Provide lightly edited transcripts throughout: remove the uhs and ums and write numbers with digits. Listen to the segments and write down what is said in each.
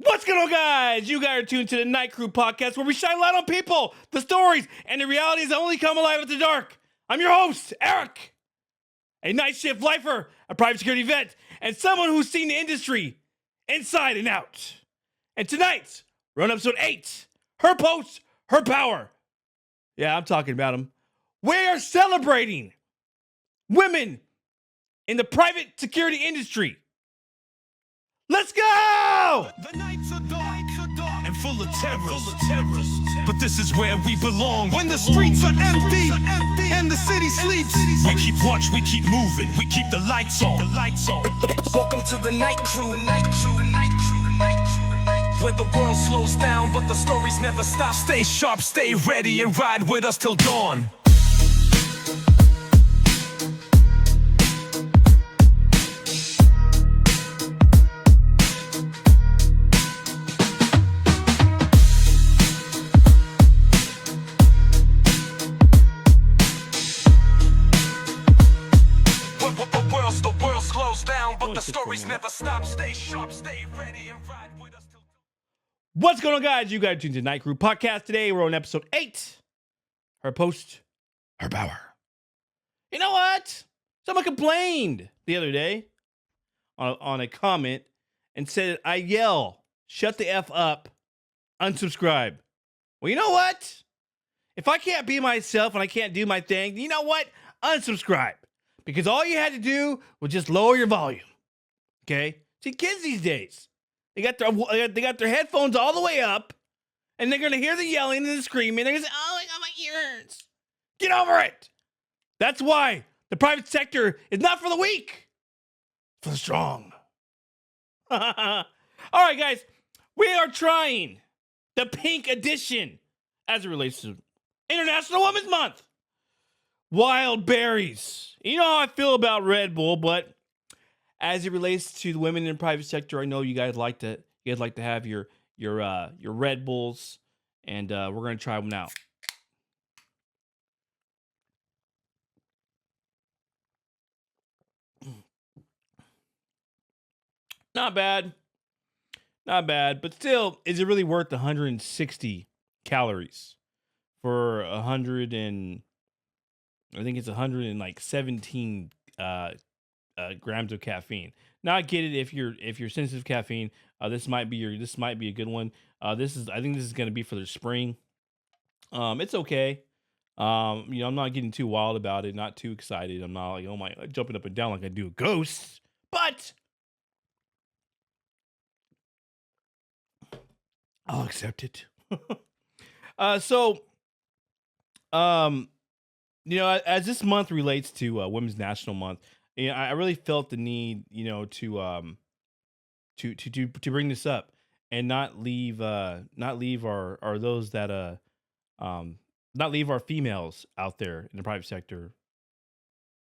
What's going on, guys? You guys are tuned to the Night Crew podcast where we shine light on people, the stories, and the realities that only come alive at the dark. I'm your host, Eric, a night shift lifer, a private security vet, and someone who's seen the industry inside and out. And tonight, we're on episode 8, Her Post, Her Power. Yeah, I'm talking about them. We are celebrating women in the private security industry. Let's go! The nights are dark and full of terrors. But this is where we belong. When the streets are empty and the city sleeps, we keep watch, we keep moving, we keep the lights on. Welcome to the Night Crew. Where the world slows down, but the stories never stop. Stay sharp, stay ready, and ride with us till dawn. The world slows down, but the stories never stop. Stay sharp, stay ready, and ride with us till What's going on, guys? You guys are tuned to the Night Crew podcast. Today, we're on episode 8. Her Post, Her Power. You know what? Someone complained the other day on a comment and said, I yell, shut the F up, unsubscribe. Well, you know what? If I can't be myself and I can't do my thing, you know what? Unsubscribe. Because all you had to do was just lower your volume. Okay? See, kids these days, they got their headphones all the way up, and they're gonna hear the yelling and the screaming. They're gonna say, "Oh, I got my ears." Get over it. That's why the private sector is not for the weak, for the strong. All right, guys, we are trying the pink edition as it relates to International Women's Month. Wild berries. You know how I feel about Red Bull, but as it relates to the women in the private sector, I know you guys like to have your Red Bulls, and we're gonna try them now. Not bad, but still, is it really worth 160 calories for 100 and I think it's 117 grams of caffeine. Now I get it if you're sensitive to caffeine. This might be a good one. I think this is gonna be for the spring. It's okay. I'm not getting too wild about it, not too excited. I'm not like, oh my, jumping up and down like I do ghosts, but I'll accept it. As this month relates to Women's National Month, I really felt the need, to bring this up and not leave our females out there in the private sector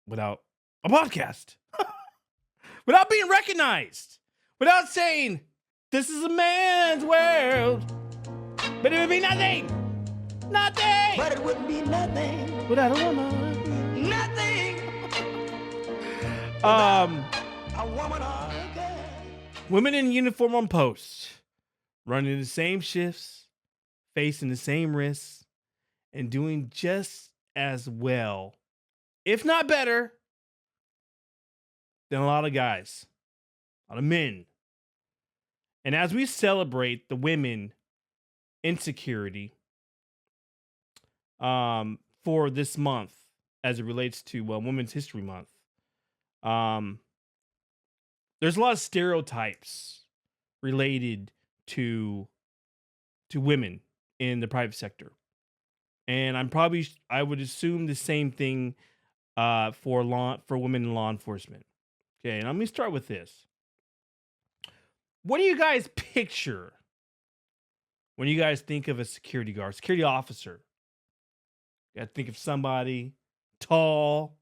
without a podcast, without being recognized, without saying this is a man's world, but it would be nothing. But it wouldn't be nothing Without a woman. Nothing A woman or a girl. Women in uniform on post, running the same shifts, facing the same risks, and doing just as well, if not better, than a lot of guys, a lot of men. And as we celebrate the women in security, for this month, as it relates to Women's History Month, there's a lot of stereotypes related to women in the private sector, and I would assume the same thing for women in law enforcement. Okay, and let me start with this. What do you guys picture when you guys think of a security guard, security officer? You gotta think of somebody tall,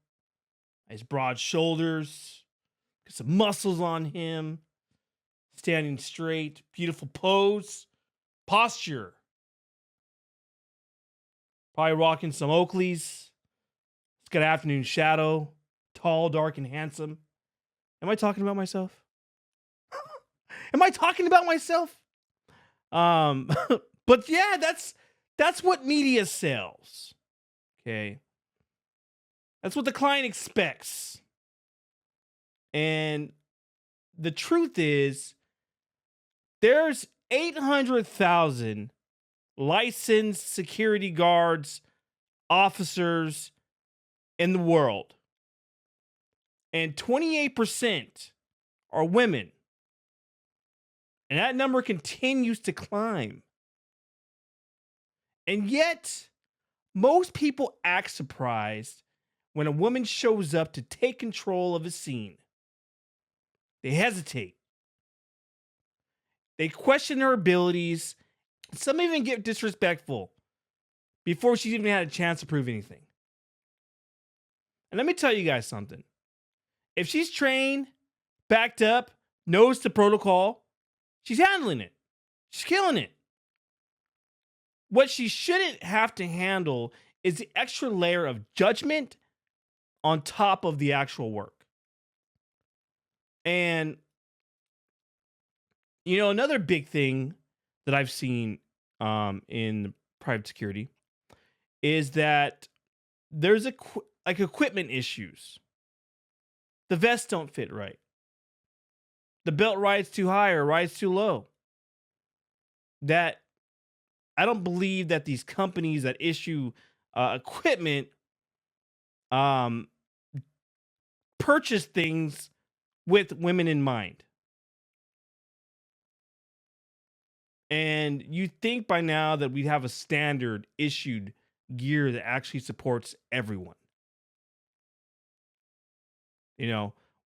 his broad shoulders, got some muscles on him, standing straight, beautiful pose, posture. Probably rocking some Oakleys. He's got afternoon shadow, tall, dark, and handsome. Am I talking about myself? Am I talking about myself? But yeah, that's what media sells. Okay. That's what the client expects. And the truth is, there's 800,000 licensed security guards, officers in the world. And 28% are women. And that number continues to climb. And yet, most people act surprised when a woman shows up to take control of a scene. They hesitate. They question her abilities. Some even get disrespectful before she's even had a chance to prove anything. And let me tell you guys something. If she's trained, backed up, knows the protocol, she's handling it. She's killing it. What she shouldn't have to handle is the extra layer of judgment on top of the actual work. And, another big thing that I've seen in private security is that there's equipment issues. The vests don't fit right. The belt rides too high or rides too low. That I don't believe that these companies that issue equipment purchase things with women in mind. And you think by now that we have a standard issued gear that actually supports everyone.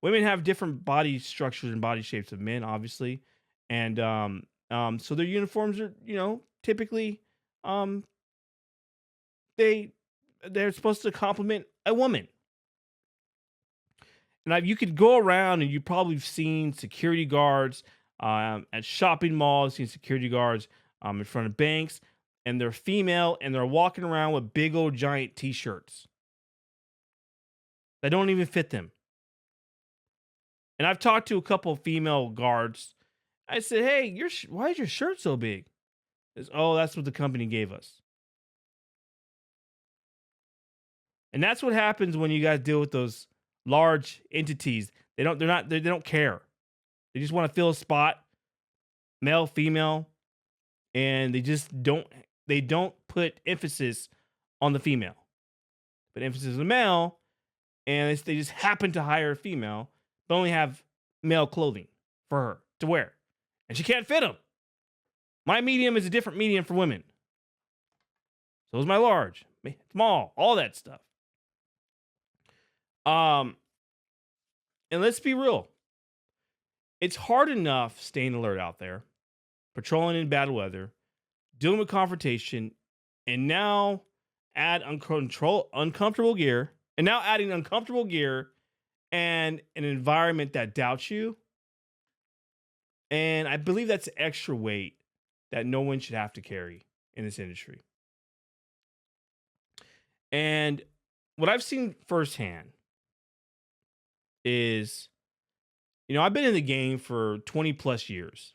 Women have different body structures and body shapes of men, obviously. And so their uniforms are, typically they're supposed to complement a woman. And you could go around and you've probably seen security guards at shopping malls, seen security guards in front of banks, and they're female and they're walking around with big old giant t-shirts that don't even fit them. And I've talked to a couple of female guards. I said, "Hey, why is your shirt so big?" It's, "Oh, that's what the company gave us." And that's what happens when you guys deal with those large entities. They don't care. They just want to fill a spot, male, female, and they don't put emphasis on the female. But emphasis on the male, and they just happen to hire a female, but only have male clothing for her to wear. And she can't fit them. My medium is a different medium for women. So is my large, small, all that stuff. And let's be real. It's hard enough staying alert out there, patrolling in bad weather, dealing with confrontation, and now adding uncomfortable gear and an environment that doubts you. And I believe that's extra weight that no one should have to carry in this industry. And what I've seen firsthand is, I've been in the game for 20 plus years.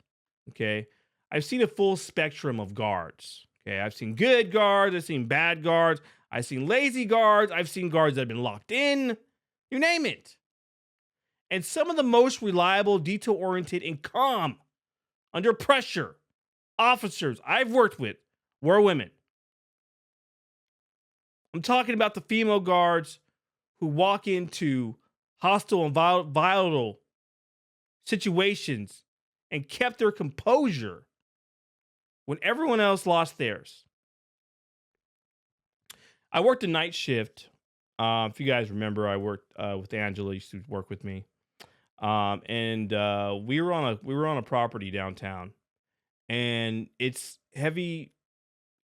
Okay. I've seen a full spectrum of guards. Okay. I've seen good guards. I've seen bad guards. I've seen lazy guards. I've seen guards that have been locked in. You name it. And some of the most reliable, detail-oriented, and calm, under pressure, officers I've worked with were women. I'm talking about the female guards who walk into hostile and volatile situations and kept their composure when everyone else lost theirs. I worked a night shift. If you guys remember, I worked with Angela, used to work with me. And we were on a property downtown, and it's heavy.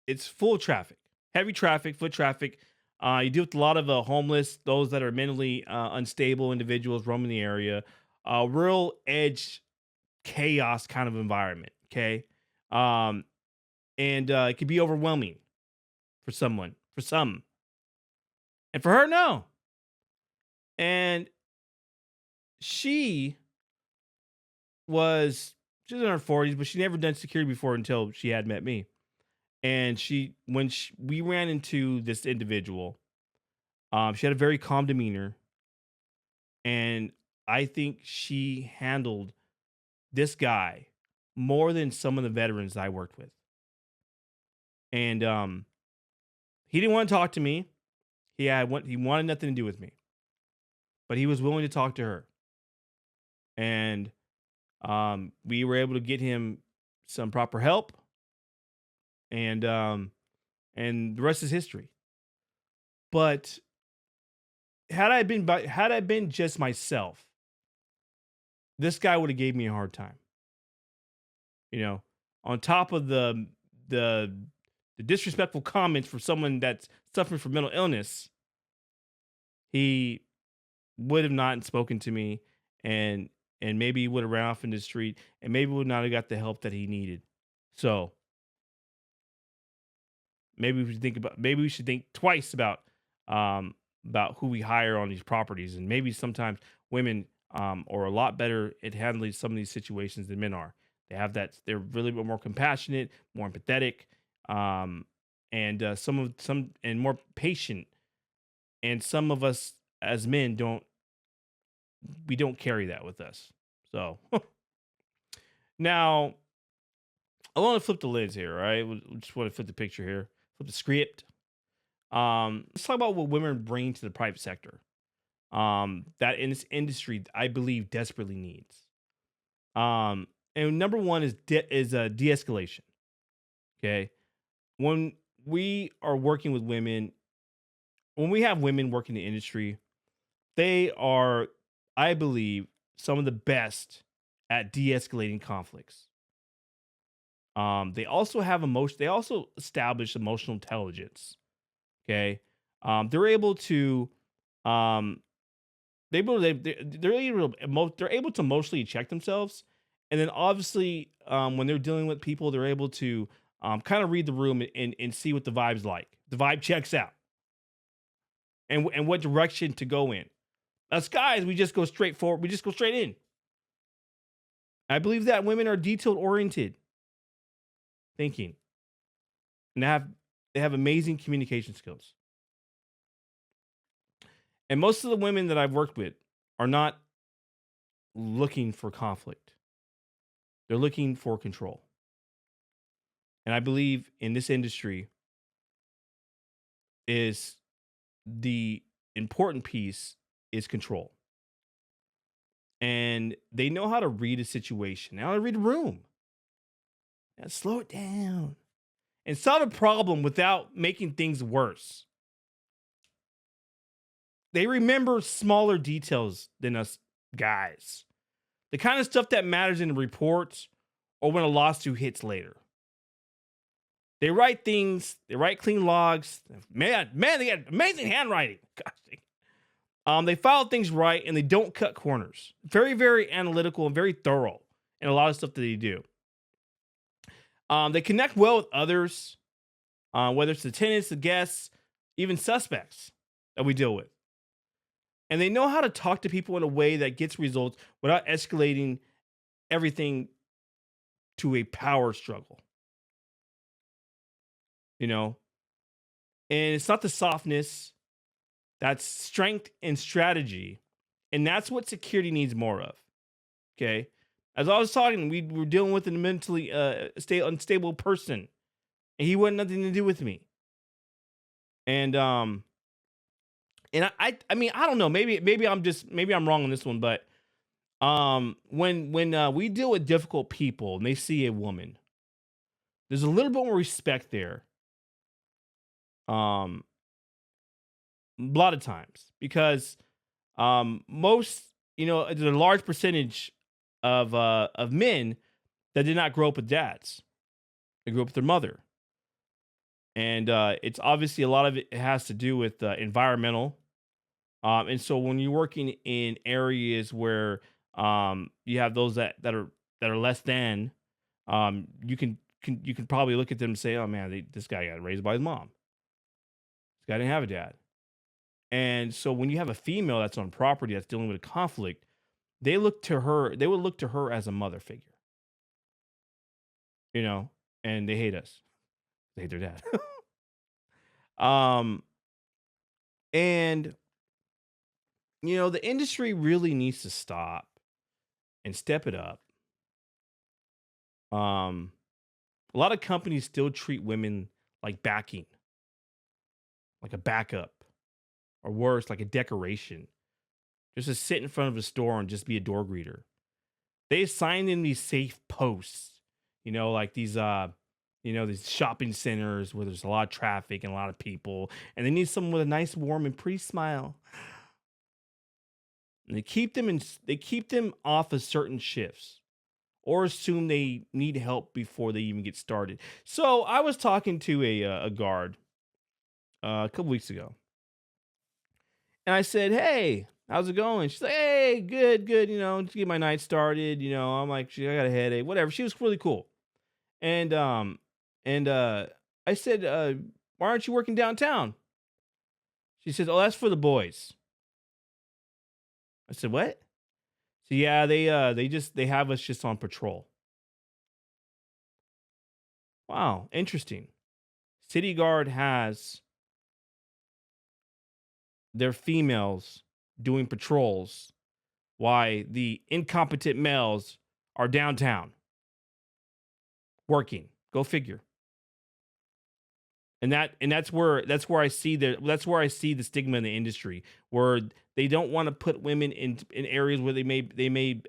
It's full of traffic, heavy traffic, foot traffic. You deal with a lot of homeless, those that are mentally unstable individuals roaming the area. Real edge chaos kind of environment. Okay. And it can be overwhelming for some, and for her, no. And she was she's in her 40s, but she never done security before until she had met me. And we ran into this individual, she had a very calm demeanor, and I think she handled this guy more than some of the veterans I worked with. And he didn't want to talk to me. He wanted nothing to do with me, but he was willing to talk to her. And we were able to get him some proper help, and the rest is history. But had I been just myself, this guy would have gave me a hard time. You know, on top of the disrespectful comments from someone that's suffering from mental illness, he would have not spoken to me, and maybe he would have ran off in the street, and maybe would not have got the help that he needed. So maybe we should think twice about who we hire on these properties, and maybe sometimes women are a lot better at handling some of these situations than men are. They're really more compassionate, more empathetic, and and more patient. And some of us as men don't carry that with us. So now I want to flip the lids here, right? We just want to flip the picture here, flip the script. Let's talk about what women bring to the private sector. That in this industry, I believe desperately needs. And number one is de-escalation. Okay, when we are working with women, when we have women working in the industry, they are, I believe, some of the best at de-escalating conflicts. They also have emotion. They also establish emotional intelligence. Okay, they're able to, they're able to emotionally check themselves, and then obviously, when they're dealing with people, they're able to kind of read the room and see what the vibe's like. The vibe checks out, and what direction to go in. Us guys, we just go straight forward. We just go straight in. I believe that women are detailed oriented thinking, and they have amazing communication skills. And most of the women that I've worked with are not looking for conflict. They're looking for control. And I believe in this industry is the important piece is control. And they know how to read a situation, how to read a room. Now slow it down and solve a problem without making things worse. They remember smaller details than us guys. The kind of stuff that matters in the reports or when a lawsuit hits later. They write things, they write clean logs. Man, they got amazing handwriting. Gosh. They file things right and they don't cut corners. Very, very analytical and very thorough in a lot of stuff that they do. They connect well with others, whether it's the tenants, the guests, even suspects that we deal with. And they know how to talk to people in a way that gets results without escalating everything to a power struggle. You know? And it's not the softness, that's strength and strategy. And that's what security needs more of. Okay? As I was talking, we were dealing with a mentally unstable person. And he wanted nothing to do with me. And I mean, I don't know. Maybe I'm wrong on this one, but when we deal with difficult people and they see a woman, there's a little bit more respect there. A lot of times because most, there's a large percentage of men that did not grow up with dads. They grew up with their mother. And it's obviously a lot of it has to do with environmental. And so when you're working in areas where you have those that are less than, you can probably look at them and say, oh man, this guy got raised by his mom. This guy didn't have a dad. And so when you have a female that's on property that's dealing with a conflict, they would look to her as a mother figure. you know, and they hate us. They hate their dad. um, and the industry really needs to stop and step it up. Um, a lot of companies still treat women like backing, like a backup, or worse, like a decoration, just to sit in front of a store and just be a door greeter. They assign them these safe posts, like these shopping centers where there's a lot of traffic and a lot of people, and they need someone with a nice, warm, and pretty smile. And they keep them off of certain shifts or assume they need help before they even get started. So I was talking to a guard a couple weeks ago, and I said, "Hey, how's it going?" She's like, "Hey, good, good. Just get my night started. I'm like, I got a headache, whatever." She was really cool, and I said, "Why aren't you working downtown?" She says, "Oh, that's for the boys." I said, "What?" So yeah, they have us just on patrol. Wow, interesting. City Guard has their females doing patrols while the incompetent males are downtown working. Go figure. And that's where I see the stigma in the industry, where they don't want to put women in areas where they may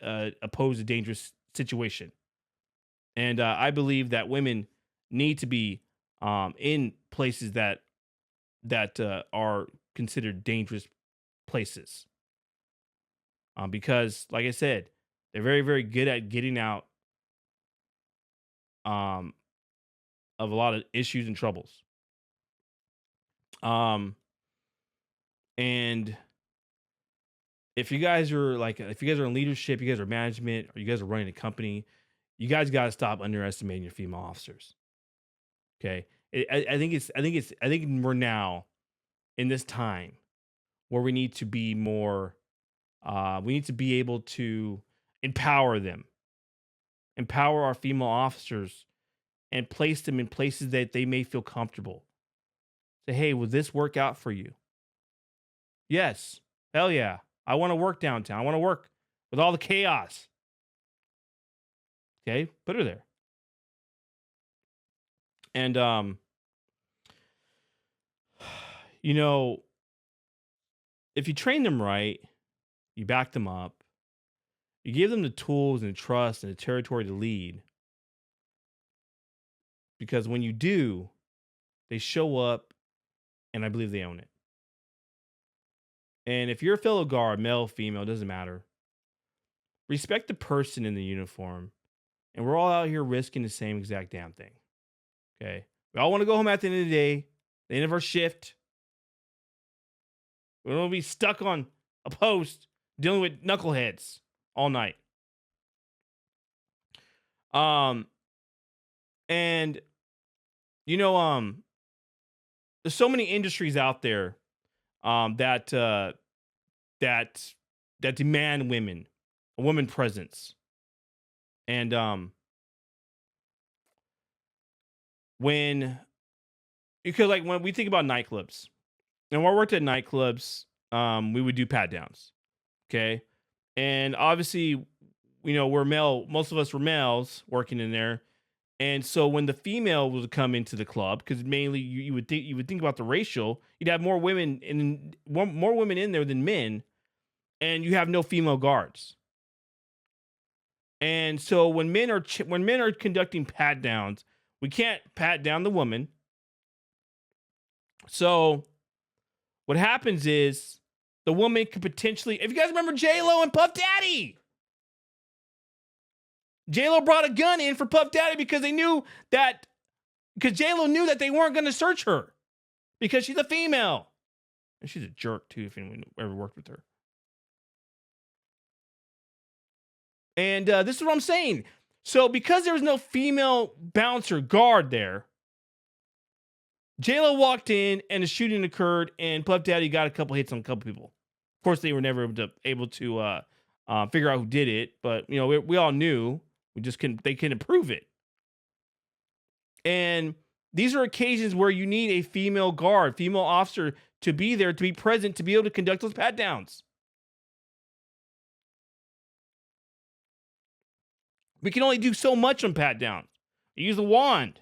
oppose a dangerous situation. And I believe that women need to be in places that are considered dangerous places, because, like I said, they're very, very good at getting out um, of a lot of issues and troubles. Um, and if you guys are in leadership, you guys are management, or you guys are running a company, you guys got to stop underestimating your female officers. Okay, I think we're now in this time where we need to be more. We need to be able to empower them, empower our female officers, and place them in places that they may feel comfortable. Say, hey, will this work out for you? Yes. Hell yeah. I want to work downtown. I want to work with all the chaos. Okay. Put her there. And, you know, if you train them right, you back them up, you give them the tools and the trust and the territory to lead. Because when you do, they show up and I believe they own it. And if you're a fellow guard, male, female, doesn't matter. Respect the person in the uniform. And we're all out here risking the same exact damn thing. Okay. We all want to go home at the end of the day, the end of our shift. We don't want to be stuck on a post dealing with knuckleheads all night. And there's so many industries out there that that demand a woman presence. And when because like when we think about nightclubs, and when I worked at nightclubs, we would do pat downs. Okay. And obviously, we're male, most of us were males working in there. And so when the female would come into the club, because mainly you would think about the racial, you'd have more women in there than men, and you have no female guards. And so when men are conducting pat downs, we can't pat down the woman. So what happens is the woman could potentially, if you guys remember J-Lo and Puff Daddy, J-Lo brought a gun in for Puff Daddy because J-Lo knew that they weren't going to search her because she's a female. And she's a jerk too, if anyone ever worked with her. And this is what I'm saying. So because there was no female bouncer guard there, J-Lo walked in and the shooting occurred, and Puff Daddy got a couple hits on a couple people. Of course, they were never able to figure out who did it, but we all knew. They couldn't prove it. And these are occasions where you need a female guard, female officer to be there, to be present, to be able to conduct those pat downs. We can only do so much on pat downs. Use the wand.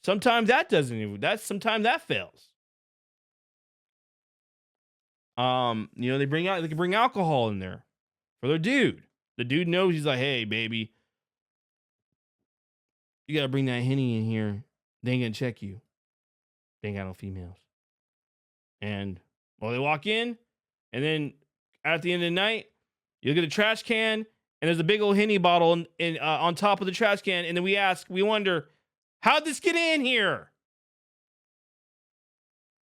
Sometimes that doesn't even, sometimes that fails. They can bring alcohol in there for their dude. The dude knows, he's like, hey, baby, you gotta bring that Henny in here. They ain't gonna check you. They ain't got no females. And they walk in, and then at the end of the night, you'll get a trash can, and there's a big old Henny bottle on top of the trash can. And then we wonder, how'd this get in here?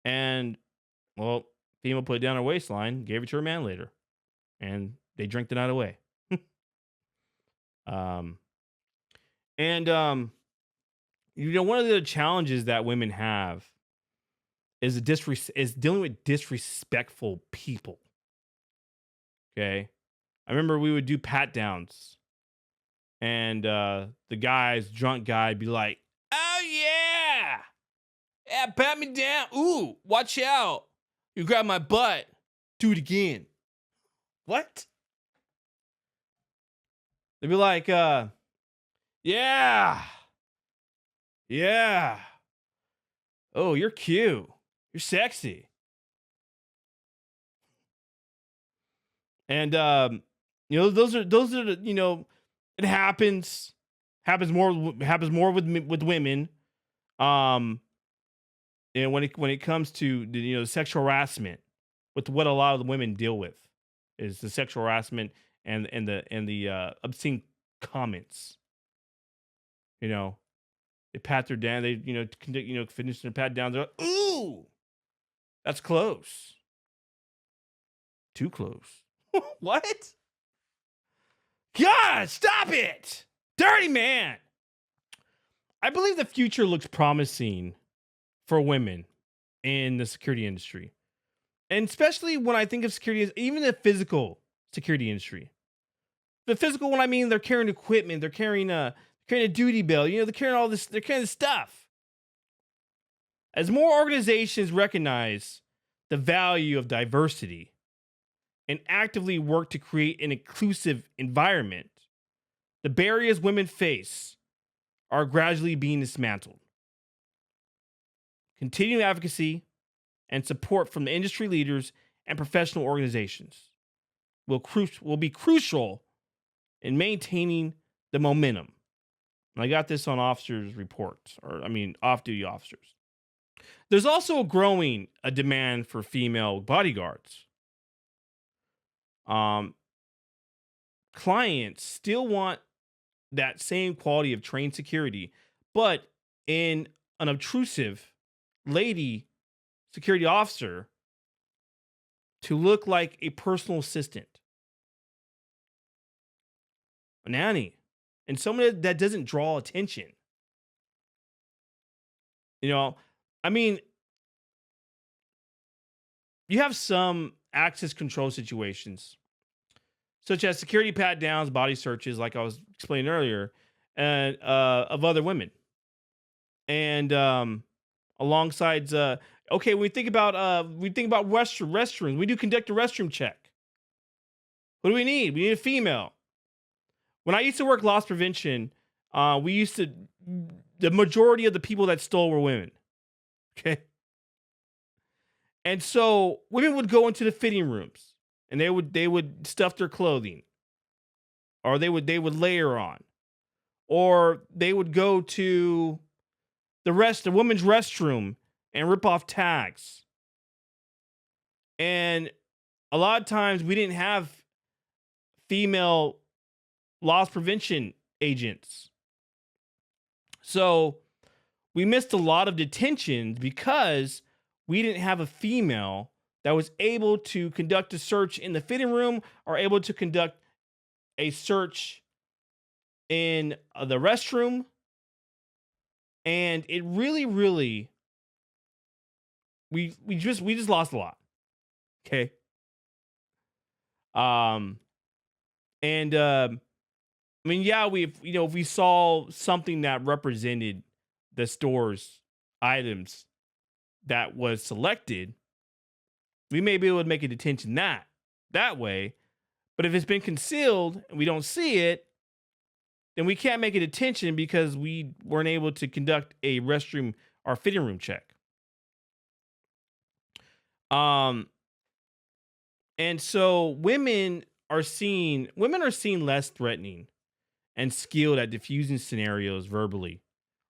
And, female put it down her waistline, gave it to her man later, and they drank the night away. One of the challenges that women have is dealing with disrespectful people. Okay, I remember we would do pat downs, and the drunk guy, would be like, "Oh yeah, pat me down. Ooh, watch out! You grab my butt. Do it again." What? They'd be like, "Yeah. Oh, you're cute. You're sexy." And those are the, it happens more with women. And when it comes to the sexual harassment, with what a lot of the women deal with is the sexual harassment and the obscene comments. They pat their down. They finish their pat down. They're like, ooh, that's close. Too close. What? God, stop it! Dirty man. I believe the future looks promising for women in the security industry, and especially when I think of security, even the physical security industry. The physical one, I mean, they're carrying equipment, they're carrying a duty belt, they're carrying all this, they're carrying this stuff. As more organizations recognize the value of diversity and actively work to create an inclusive environment, the barriers women face are gradually being dismantled. Continued advocacy and support from the industry leaders and professional organizations will be crucial in maintaining the momentum. And I got this on officers' reports, off-duty officers. There's also a demand for female bodyguards. Clients still want that same quality of trained security, but in an obtrusive lady security officer to look like a personal assistant, a nanny, and someone that doesn't draw attention. You have some access control situations, such as security pat downs, body searches, like I was explaining earlier, and of other women. And alongside, when we think about restrooms, we do conduct a restroom check. What do we need? We need a female. When I used to work loss prevention, the majority of the people that stole were women. Okay. And so women would go into the fitting rooms and they would stuff their clothing, or they would layer on, or they would go to the women's restroom and rip off tags. And a lot of times we didn't have female loss prevention agents. So we missed a lot of detentions because we didn't have a female that was able to conduct a search in the fitting room or able to conduct a search in the restroom. And it really, really, we just lost a lot. Okay. I mean, yeah, if we saw something that represented the store's items that was selected, we may be able to make a detention that way. But if it's been concealed and we don't see it, then we can't make a detention because we weren't able to conduct a restroom or fitting room check. Um, and so women are seen less threatening and skilled at diffusing scenarios verbally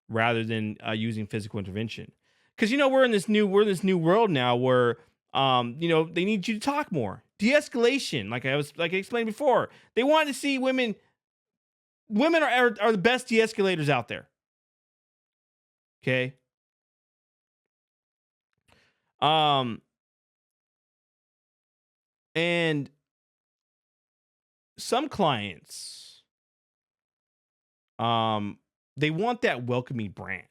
rather than using physical intervention. Because we're in this new world now where they need you to talk more. De-escalation, like I explained before. They want to see women. Women are the best de-escalators out there. Okay. Um, and some clients, they want that welcoming brand.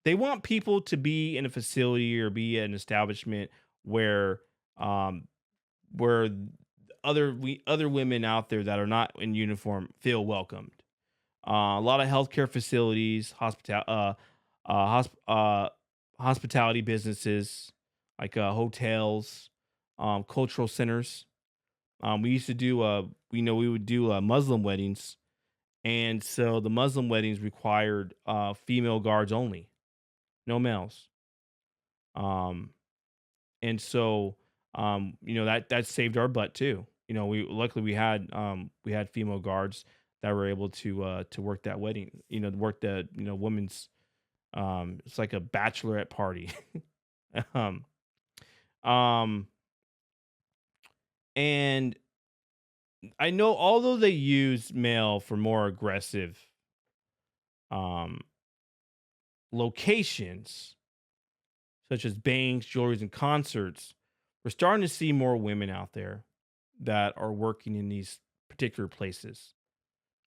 They want people to be in a facility or be at an establishment where um where other women out there that are not in uniform feel welcomed. A lot of healthcare facilities, hospitality businesses like hotels, cultural centers. We used to do we would do Muslim weddings, and so the Muslim weddings required female guards only, no males. Um, and so that saved our butt too. We luckily we had female guards that were able to work that wedding. Work the women's it's like a bachelorette party. um um and I know although they use male for more aggressive um locations such as banks, jewelries, and concerts, we're starting to see more women out there that are working in these particular places.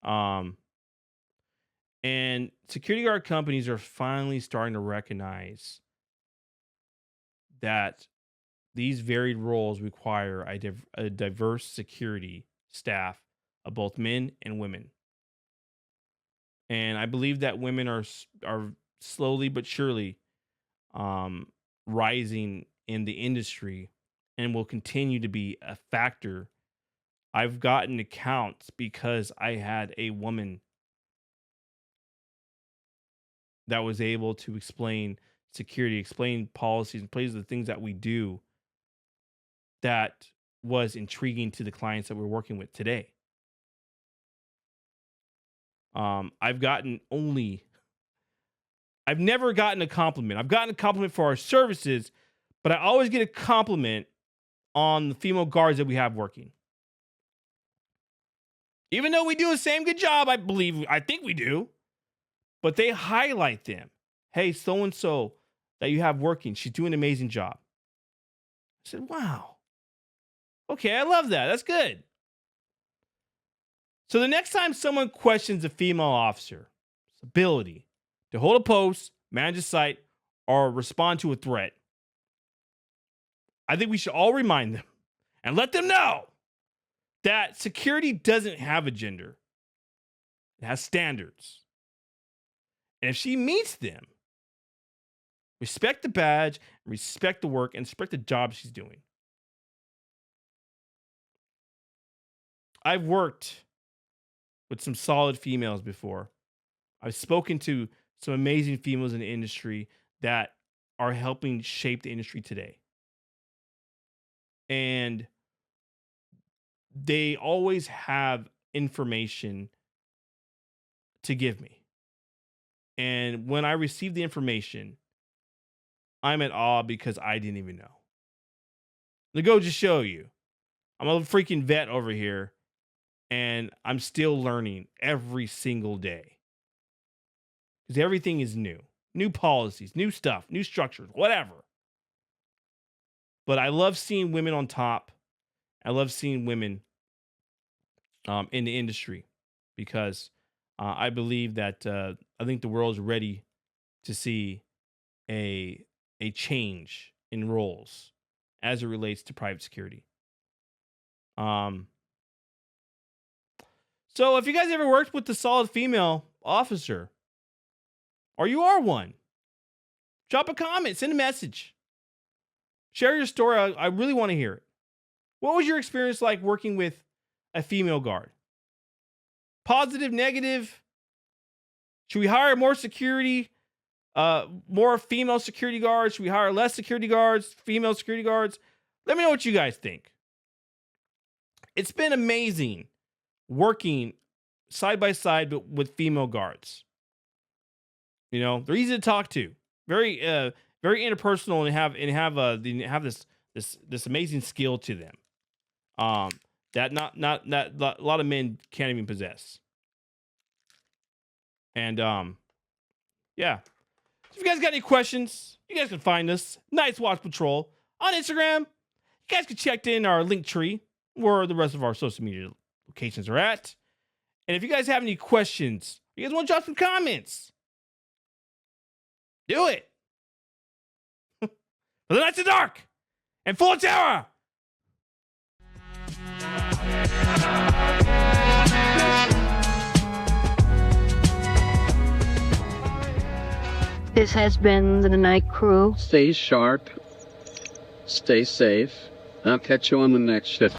Um, and security guard companies are finally starting to recognize that these varied roles require a diverse security staff of both men and women. And I believe that women are slowly but surely um, rising in the industry and will continue to be a factor. I've gotten accounts because I had a woman that was able to explain security, explain policies, and plays the things that we do that was intriguing to the clients that we're working with today. I've gotten only, I've never gotten a compliment. I've gotten a compliment for our services, but I always get a compliment on the female guards that we have working. Even though we do the same good job, I think we do, but they highlight them. Hey, so and so that you have working, she's doing an amazing job. I said, wow. Okay, I love that. That's good. So the next time someone questions a female officer's ability to hold a post, manage a site, or respond to a threat, I think we should all remind them and let them know that security doesn't have a gender. It has standards. And if she meets them, respect the badge, respect the work, and respect the job she's doing. I've worked with some solid females before. I've spoken to some amazing females in the industry that are helping shape the industry today. And they always have information to give me. And when I receive the information, I'm at awe because I didn't even know. To go just show you, I'm a freaking vet over here and I'm still learning every single day because everything is new. New policies, new stuff, new structures, whatever. But I love seeing women on top. I love seeing women in the industry because I believe that I think the world is ready to see a change in roles as it relates to private security. Um, So if you guys ever worked with a solid female officer, or you are one, drop a comment, send a message. Share your story. I really want to hear it. What was your experience like working with a female guard? Positive, negative? Should we hire more security? More female security guards? Should we hire less security guards? Female security guards? Let me know what you guys think. It's been amazing working side by side with female guards. You know, they're easy to talk to. Very interpersonal, and have this amazing skill to them. That a lot of men can't even possess. And yeah. So if you guys got any questions, you guys can find us, Night's Watch Patrol, on Instagram. You guys can check in our link tree where the rest of our social media locations are at. And if you guys have any questions, you guys want to drop some comments, do it. For the nights are dark and full of terror. This has been the Night Crew. Stay sharp. Stay safe. I'll catch you on the next shift.